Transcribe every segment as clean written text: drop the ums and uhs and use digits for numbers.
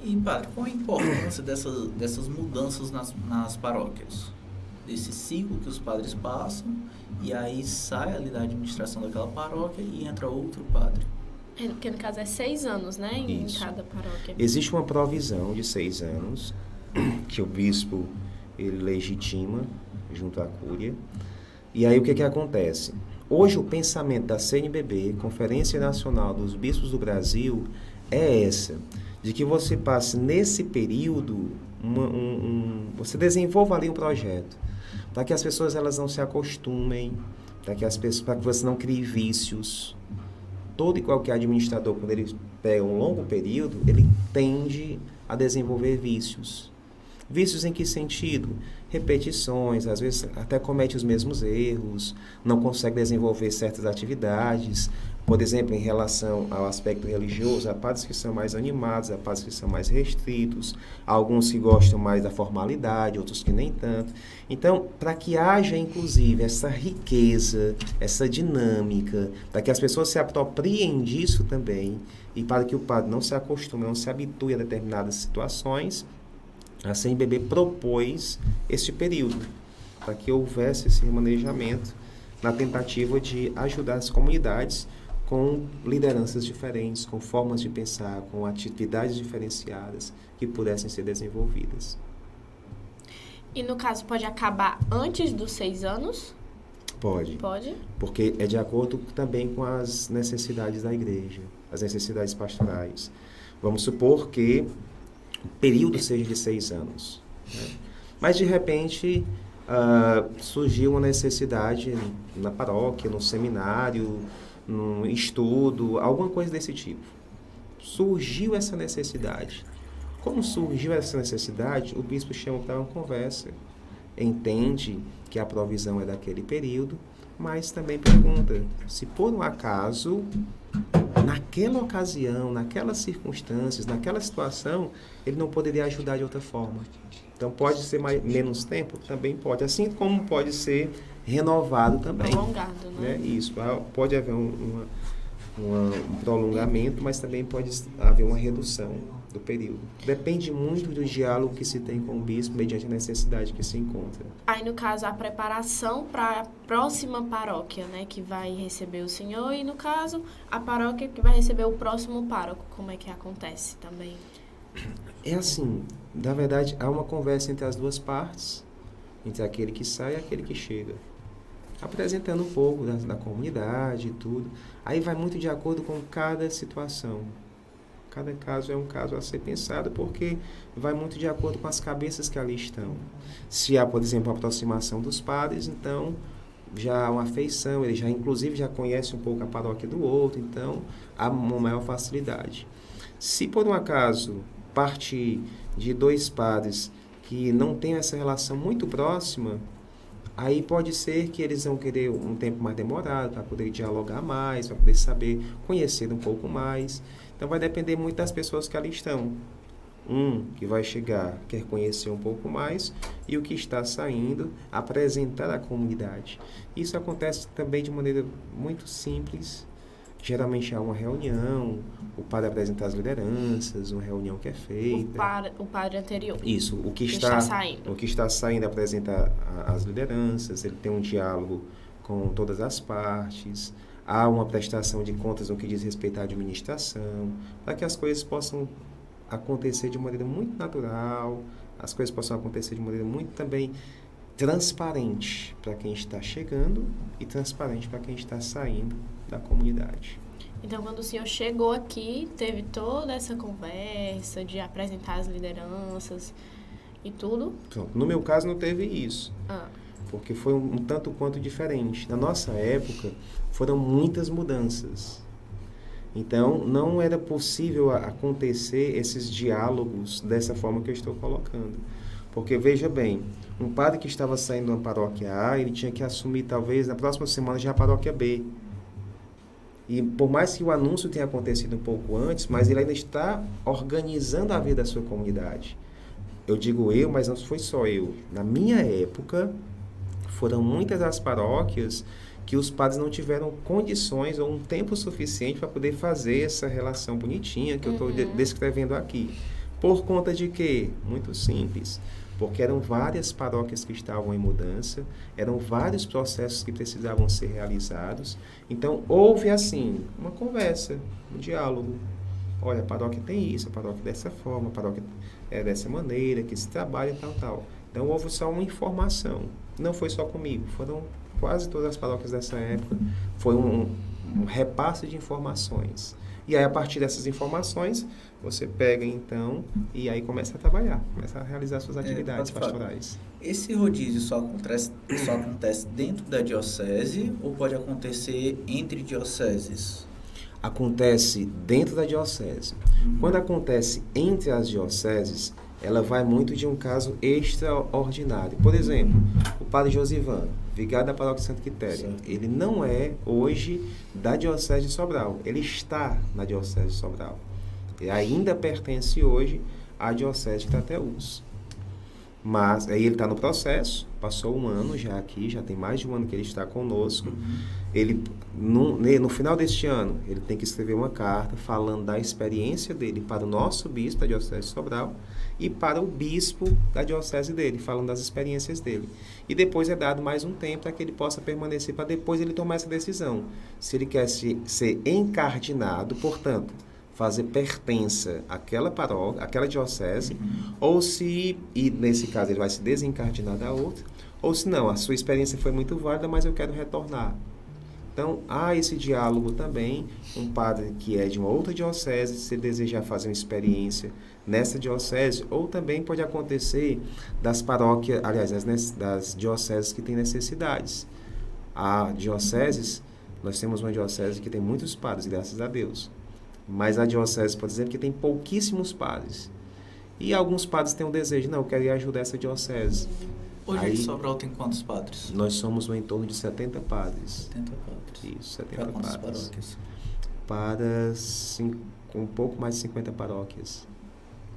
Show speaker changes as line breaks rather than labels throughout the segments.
E, padre, qual a importância dessas mudanças nas paróquias? Desse ciclo que os padres passam, e aí sai ali da administração daquela paróquia e entra outro padre.
Que no caso é 6 anos, né? Em
Isso.
cada paróquia.
Existe uma provisão de 6 anos que o bispo ele legitima junto à cúria. E aí o que acontece? Hoje o pensamento da CNBB, Conferência Nacional dos Bispos do Brasil, é essa, de que você passe nesse período, você desenvolva ali um projeto, para que as pessoas elas não se acostumem, para que você não crie vícios. Todo e qualquer administrador, quando ele pega um longo período, ele tende a desenvolver vícios. Vícios em que sentido? Repetições, às vezes até comete os mesmos erros, não consegue desenvolver certas atividades. Por exemplo, em relação ao aspecto religioso, há padres que são mais animados, há padres que são mais restritos, há alguns que gostam mais da formalidade, outros que nem tanto. Então, para que haja, inclusive, essa riqueza, essa dinâmica, para que as pessoas se apropriem disso também, e para que o padre não se acostume, não se habitue a determinadas situações, a CNBB propôs este período, para que houvesse esse remanejamento na tentativa de ajudar as comunidades com lideranças diferentes, com formas de pensar, com atividades diferenciadas que pudessem ser desenvolvidas.
E no caso, pode acabar antes dos 6 anos?
Pode.
Pode.
Porque é de acordo também com as necessidades da igreja, as necessidades pastorais. Vamos supor que o período seja de 6 anos. Né? Mas, de repente, surgiu uma necessidade na paróquia, no seminário, no estudo, alguma coisa desse tipo. Surgiu essa necessidade. Como surgiu essa necessidade, o bispo chama para uma conversa, entende que a provisão é daquele período, mas também pergunta se, por um acaso, naquela ocasião, naquelas circunstâncias, naquela situação, ele não poderia ajudar de outra forma. Então, pode ser menos tempo? Também pode. Assim como pode ser renovado também.
Prolongado, né?
Isso. Pode haver um prolongamento, mas também pode haver uma redução do período. Depende muito do diálogo que se tem com o bispo, mediante a necessidade que se encontra.
Aí, no caso, a preparação para a próxima paróquia, né, que vai receber o senhor, e, no caso, a paróquia que vai receber o próximo pároco. Como é que acontece também?
É assim, na verdade, há uma conversa entre as duas partes, entre aquele que sai e aquele que chega, apresentando um pouco da comunidade e tudo. Aí vai muito de acordo com cada situação. Cada caso é um caso a ser pensado, porque vai muito de acordo com as cabeças que ali estão. Se há, por exemplo, a aproximação dos padres, então já há uma afeição, ele inclusive já conhece um pouco a paróquia do outro, então há uma maior facilidade. Se por um acaso partir de 2 padres que não têm essa relação muito próxima, aí pode ser que eles vão querer um tempo mais demorado para poder dialogar mais, para poder saber, conhecer um pouco mais. Então vai depender muito das pessoas que ali estão. Um que vai chegar quer conhecer um pouco mais, e o que está saindo apresentar à comunidade. Isso acontece também de maneira muito simples. Geralmente há uma reunião, o padre apresenta as lideranças, uma reunião que é feita.
O padre anterior.
Isso, o que está saindo apresenta as lideranças, ele tem um diálogo com todas as partes, há uma prestação de contas no que diz respeito à administração, para que as coisas possam acontecer de maneira muito natural, as coisas possam acontecer de maneira muito também transparente para quem está chegando e transparente para quem está saindo da comunidade.
Então, quando o senhor chegou aqui, teve toda essa conversa de apresentar as lideranças e tudo?
Pronto. No meu caso, não teve isso, porque foi um tanto quanto diferente. Na nossa época, foram muitas mudanças. Então, não era possível acontecer esses diálogos dessa forma que eu estou colocando. Porque, veja bem, um padre que estava saindo de uma paróquia A, ele tinha que assumir, talvez, na próxima semana já a paróquia B. E por mais que o anúncio tenha acontecido um pouco antes, mas ele ainda está organizando a vida da sua comunidade. Eu digo eu, mas não foi só eu. Na minha época, foram muitas as paróquias que os padres não tiveram condições ou um tempo suficiente para poder fazer essa relação bonitinha que eu estou descrevendo aqui. Por conta de quê? Muito simples. Porque eram várias paróquias que estavam em mudança, eram vários processos que precisavam ser realizados. Então, houve, assim, uma conversa, um diálogo. Olha, a paróquia tem isso, a paróquia dessa forma, a paróquia é dessa maneira, que se trabalha, tal, tal. Então, houve só uma informação. Não foi só comigo, foram quase todas as paróquias dessa época. Foi um repasse de informações. E aí, a partir dessas informações, você pega, então, e aí começa a trabalhar, começa a realizar suas atividades pastorais.
Esse rodízio só acontece dentro da diocese ou pode acontecer entre dioceses?
Acontece dentro da diocese. Quando acontece entre as dioceses, ela vai muito de um caso extraordinário. Por exemplo, o padre Josivan, vigário da paróquia Santa Quitéria, ele não é hoje da diocese de Sobral, ele está na diocese de Sobral. Ele ainda pertence hoje à diocese de Crateús. Mas aí ele está no processo, passou um ano já aqui, já tem mais de um ano que ele está conosco. Ele, no final deste ano, ele tem que escrever uma carta falando da experiência dele para o nosso bispo da diocese de Sobral e para o bispo da diocese dele, falando das experiências dele. E depois é dado mais um tempo para que ele possa permanecer, para depois ele tomar essa decisão. Se ele quer ser encardinado, portanto, fazer pertença àquela paróquia, àquela diocese, ou se, e nesse caso ele vai se desencardinar da outra, ou se não, a sua experiência foi muito válida, mas eu quero retornar. Então, há esse diálogo também, um padre que é de uma outra diocese, se desejar fazer uma experiência nessa diocese, ou também pode acontecer das paróquias, aliás, das dioceses que têm necessidades. Há dioceses, nós temos uma diocese que tem muitos padres, graças a Deus. Mas a diocese, por exemplo, que tem pouquíssimos padres. E alguns padres têm um desejo, não, eu quero ir ajudar essa diocese.
Hoje aqui em Sobral tem quantos padres?
Nós somos em torno de 70 padres.
70 padres.
Isso, 70
para quantas
padres.
paróquias?
Para um pouco mais de 50 paróquias.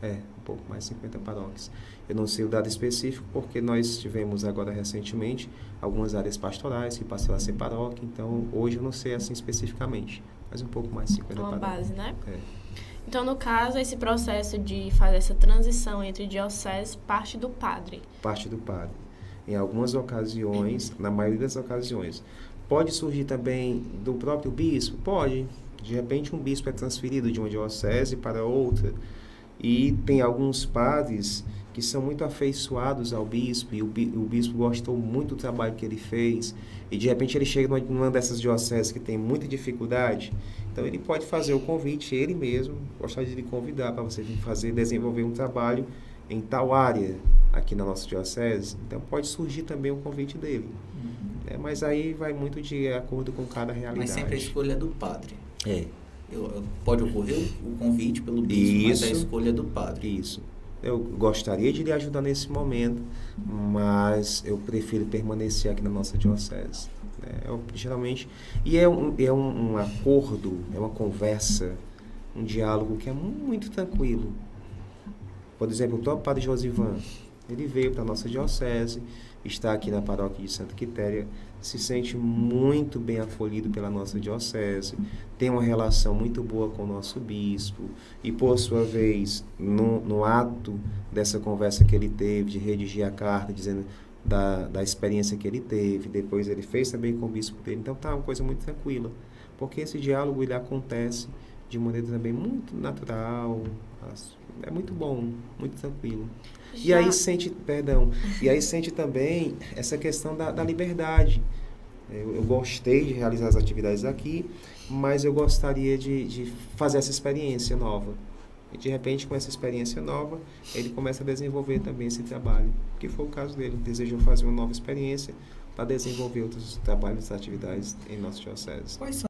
Um pouco mais de 50 paróquias. Eu não sei o dado específico, porque nós tivemos agora recentemente algumas áreas pastorais que passaram a ser paróquia, então hoje eu não sei assim especificamente, mas um pouco mais de 50
uma
paróquias.
Base, né?
É.
Então, no caso, esse processo de fazer essa transição entre dioceses parte do padre.
Parte do padre. Em algumas ocasiões, na maioria das ocasiões. Pode surgir também do próprio bispo? Pode. De repente, um bispo é transferido de uma diocese para outra. E tem alguns padres que são muito afeiçoados ao bispo, e o bispo gostou muito do trabalho que ele fez, e de repente ele chega numa dessas dioceses que tem muita dificuldade, então ele pode fazer o convite, ele mesmo, gostaria de lhe convidar para você vir desenvolver um trabalho em tal área aqui na nossa diocese, então pode surgir também o convite dele. Mas aí vai muito de acordo com cada realidade.
Mas sempre a escolha é do padre. Pode ocorrer o convite pelo bispo, mas a escolha é do padre.
Isso. Eu gostaria de lhe ajudar nesse momento, mas eu prefiro permanecer aqui na nossa diocese. Geralmente, e é um acordo, é uma conversa, um diálogo que é muito tranquilo. Por exemplo, o próprio padre Josivan, ele veio para a nossa diocese, está aqui na paróquia de Santa Quitéria, se sente muito bem acolhido pela nossa diocese, tem uma relação muito boa com o nosso bispo, e por sua vez, no ato dessa conversa que ele teve, de redigir a carta, dizendo da experiência que ele teve, depois ele fez também com o bispo dele, então tá uma coisa muito tranquila, porque esse diálogo ele acontece de maneira também muito natural, é muito bom, muito tranquilo. E aí sente também essa questão da liberdade. Eu gostei de realizar as atividades aqui, mas eu gostaria de fazer essa experiência nova. E de repente, com essa experiência nova, ele começa a desenvolver também esse trabalho, que foi o caso dele. Desejou fazer uma nova experiência para desenvolver outros trabalhos, atividades em nossa diocese.
Quais são?